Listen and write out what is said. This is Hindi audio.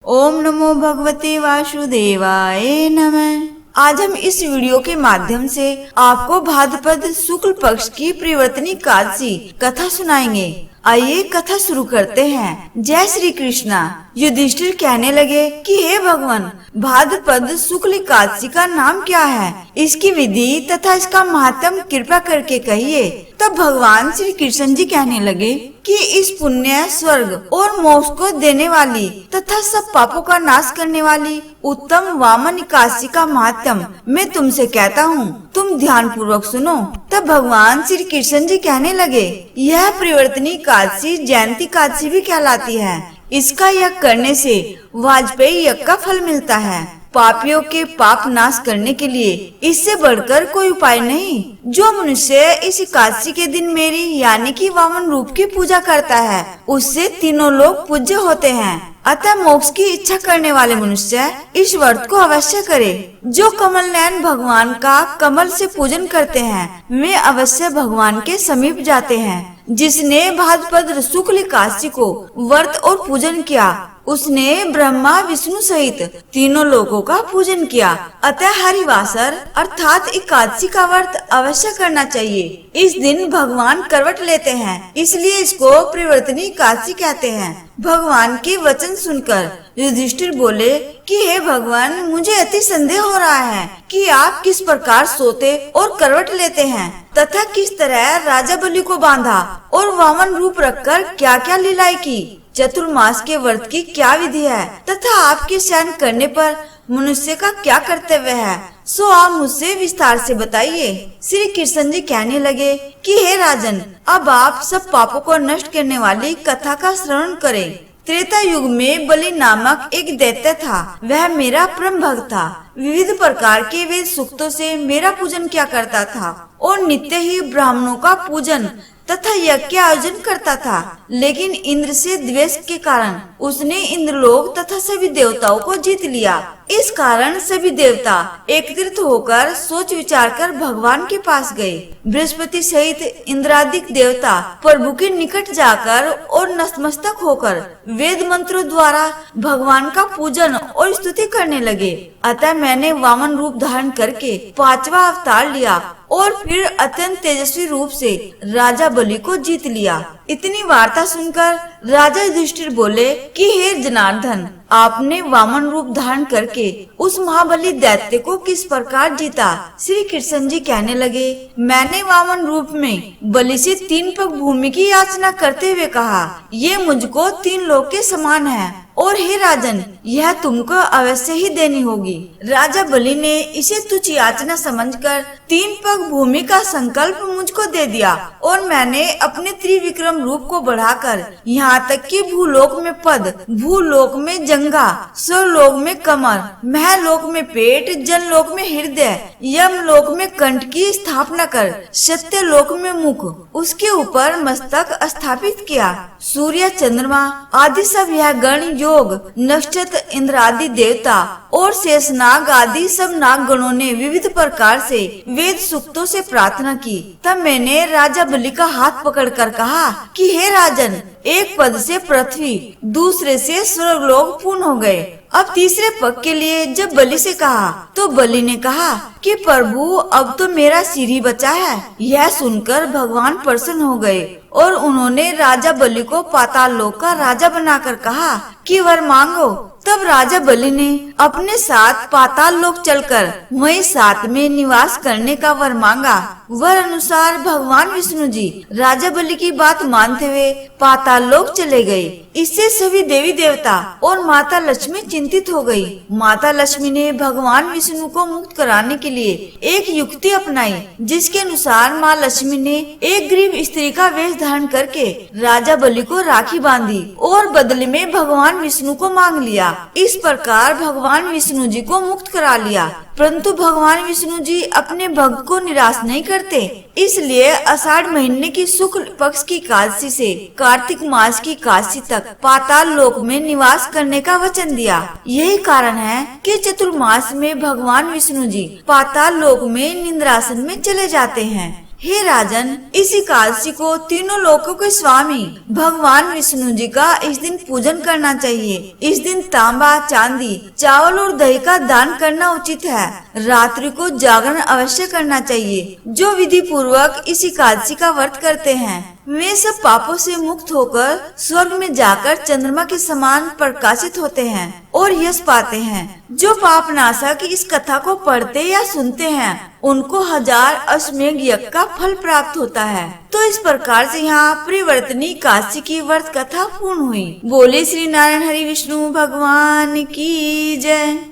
ओम नमो भगवते वासुदेवाय नमः। आज हम इस वीडियो के माध्यम से आपको भाद्रपद शुक्ल पक्ष की परिवर्तनी एकादशी कथा सुनाएंगे। आइए कथा शुरू करते हैं। जय श्री कृष्णा। युधिष्ठिर कहने लगे कि हे भगवान, भाद्रपद शुक्ल एकादशी का नाम क्या है, इसकी विधि तथा इसका महात्म कृपा करके कहिए। तब भगवान श्री कृष्ण जी कहने लगे कि इस पुण्य, स्वर्ग और मोक्ष को देने वाली तथा सब पापों का नाश करने वाली उत्तम वामन एकादशी का महात्म मैं तुमसे कहता हूँ, तुम ध्यान पूर्वक सुनो। तब भगवान श्री कृष्ण जी कहने लगे, यह परिवर्तनी एकादशी जयंती एकादशी भी कहलाती है। इसका यज्ञ करने से वाजपेयी यज्ञ का फल मिलता है। पापियों के पाप नाश करने के लिए इससे बढ़कर कोई उपाय नहीं। जो मनुष्य इस एकादशी के दिन मेरी यानी कि वामन रूप की पूजा करता है, उससे तीनों लोग पूज्य होते हैं। अतः मोक्ष की इच्छा करने वाले मनुष्य इस व्रत को अवश्य करे। जो कमल नयन भगवान का कमल से पूजन करते हैं, वे अवश्य भगवान के समीप जाते हैं। जिसने भाद्रपद शुक्ल एकादशी को व्रत और पूजन किया, उसने ब्रह्मा विष्णु सहित तीनों लोगों का पूजन किया। अतः हरिवासर अर्थात एकादशी का व्रत अवश्य करना चाहिए। इस दिन भगवान करवट लेते हैं, इसलिए इसको परिवर्तनी एकादशी कहते हैं। भगवान के वचन सुनकर युधिष्ठिर बोले कि हे भगवान, मुझे अति संदेह हो रहा है कि आप किस प्रकार सोते और करवट लेते हैं तथा किस तरह राजा बलि को बांधा और वामन रूप रखकर क्या क्या लीलाएं की। चतुर्मास के व्रत की क्या विधि है तथा आपके शयन करने पर मनुष्य का क्या कर्तव्य है, सो आप मुझसे विस्तार से बताइए। श्री कृष्ण जी कहने लगे कि हे राजन, अब आप सब पापों को नष्ट करने वाली कथा का श्रवण करें। त्रेता युग में बलि नामक एक दैत्य था। वह मेरा परम भक्त था। विविध प्रकार के वेद सूक्तों से मेरा पूजन किया करता था और नित्य ही ब्राह्मणों का पूजन तथा यज्ञ के आयोजन करता था। लेकिन इंद्र से द्वेष के कारण उसने इंद्रलोक तथा सभी देवताओं को जीत लिया। इस कारण सभी देवता एकत्रित होकर सोच विचार कर भगवान के पास गए। बृहस्पति सहित इंद्रादिक देवता प्रभु के निकट जाकर और नतमस्तक होकर वेद मंत्रों द्वारा भगवान का पूजन और स्तुति करने लगे। अतः मैंने वामन रूप धारण करके 5वां अवतार लिया और फिर अत्यंत तेजस्वी रूप से राजा बलि को जीत लिया। इतनी वार्ता सुनकर राजा युधिष्ठिर बोले कि हे जनार्दन, आपने वामन रूप धारण करके उस महाबली दैत्य को किस प्रकार जीता। श्री कृष्ण जी कहने लगे, मैंने वामन रूप में बलि से 3 पग भूमि की याचना करते हुए कहा, ये मुझको 3 लोक के समान है और हे राजन, यह तुमको अवश्य ही देनी होगी। राजा बलि ने इसे तुच्छ याचना समझकर 3 पग भूमि का संकल्प मुझको दे दिया और मैंने अपने त्रिविक्रम रूप को बढ़ाकर यहाँ तक कि भूलोक में पद, भूलोक में जंघा, स्वर्लोक में कमर, महलोक में पेट, जनलोक में हृदय, यमलोक में कंठ की स्थापना कर सत्यलोक में मुख, उसके ऊपर मस्तक स्थापित किया। सूर्य, चंद्रमा आदि सब यह गण, योग, नक्षत्र, इंद्र आदि देवता और शेषनाग आदि सब नाग गणों ने विविध प्रकार से वेद सूक्तों से प्रार्थना की। तब मैंने राजा बलि का हाथ पकड़कर कहा कि हे राजन, एक पद से पृथ्वी, दूसरे से स्वर्गलोक पूर्ण हो गए। अब तीसरे पग के लिए जब बलि से कहा तो बलि ने कहा कि प्रभु, अब तो मेरा सिर ही बचा है। यह सुनकर भगवान प्रसन्न हो गए और उन्होंने राजा बलि को पाताल लोक का राजा बनाकर कहा कि वर मांगो। तब राजा बलि ने अपने साथ पाताल लोक चलकर वहीं साथ में निवास करने का वर मांगा। वर अनुसार भगवान विष्णु जी राजा बलि की बात मानते हुए पाताल लोक चले गए। इससे सभी देवी देवता और माता लक्ष्मी चिंतित हो गई। माता लक्ष्मी ने भगवान विष्णु को मुक्त कराने के लिए एक युक्ति अपनाई, जिसके अनुसार माँ लक्ष्मी ने एक गरीब स्त्री का वेश धारण करके राजा बलि को राखी बांधी और बदले में भगवान विष्णु को मांग लिया। इस प्रकार भगवान विष्णु जी को मुक्त करा लिया। परंतु भगवान विष्णु जी अपने भक्त को निराश नहीं करते, इसलिए आषाढ़ महीने की शुक्ल पक्ष की एकादशी से कार्तिक मास की एकादशी तक पाताल लोक में निवास करने का वचन दिया। यही कारण है कि चतुर्मास में भगवान विष्णु जी पाताल लोक में निद्रासन में चले जाते हैं। हे राजन, इस एकादशी को तीनों लोकों के स्वामी भगवान विष्णु जी का इस दिन पूजन करना चाहिए। इस दिन तांबा, चांदी, चावल और दही का दान करना उचित है। रात्रि को जागरण अवश्य करना चाहिए। जो विधि पूर्वक इस एकादशी का व्रत करते हैं वे सब पापों से मुक्त होकर स्वर्ग में जाकर चंद्रमा के समान प्रकाशित होते हैं और यश पाते हैं। जो पाप नाशक इस कथा को पढ़ते या सुनते हैं उनको 1000 अश्वमेध यज्ञ का फल प्राप्त होता है। तो इस प्रकार से यहाँ परिवर्तनी एकादशी की व्रत कथा पूर्ण हुई। बोले श्री नारायण हरि विष्णु भगवान की जय।